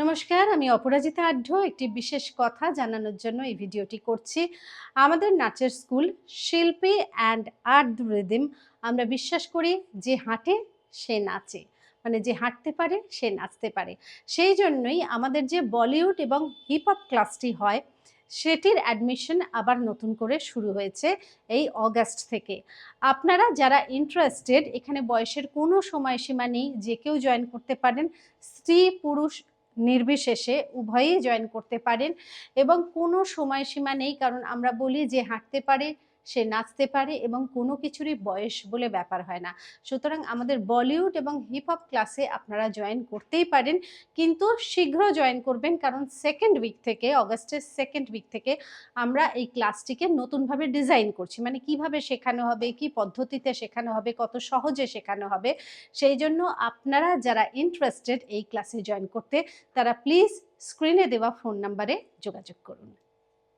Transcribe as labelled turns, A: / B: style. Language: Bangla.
A: নমস্কার, আমি অপরাজিতা আঢ্য একটি বিশেষ কথা জানানোর জন্য এই ভিডিওটি করছি। আমাদের নাচের স্কুল শিল্পী অ্যান্ড আর্ট রিদিম। আমরা বিশ্বাস করি যে হাঁটে সে নাচে, মানে যে হাঁটতে পারে সে নাচতে পারে। সেই জন্যই আমাদের যে বলিউড এবং হিপ হপ ক্লাসটি হয় সেটির অ্যাডমিশন আবার নতুন করে শুরু হয়েছে এই অগাস্ট থেকে। আপনারা যারা ইন্টারেস্টেড, এখানে বয়সের কোনো সময়সীমা নেই, যে কেউ জয়েন করতে পারেন। স্ত্রী পুরুষ নির্বিশেষে উভয়েই জয়েন করতে পারেন এবং কোনো সময়সীমা নেই, কারণ আমরা বলি যে হাঁটতে পারে সে নাচতে পারে এবং কোনো কিছুরই বয়স বলে ব্যাপার হয় না। সুতরাং আমাদের বলিউড এবং হিপ হপ ক্লাসে আপনারা জয়েন করতেই পারেন, কিন্তু শীঘ্র জয়েন করবেন, কারণ সেকেন্ড উইক থেকে, অগাস্টের সেকেন্ড উইক থেকে আমরা এই ক্লাসটিকে নতুনভাবে ডিজাইন করছি। মানে কিভাবে শেখানো হবে, কি পদ্ধতিতে শেখানো হবে, কত সহজে শেখানো হবে। সেই জন্য আপনারা যারা ইন্টারেস্টেড এই ক্লাসে জয়েন করতে, তারা প্লিজ স্ক্রিনে দেওয়া ফোন নাম্বারে যোগাযোগ করুন।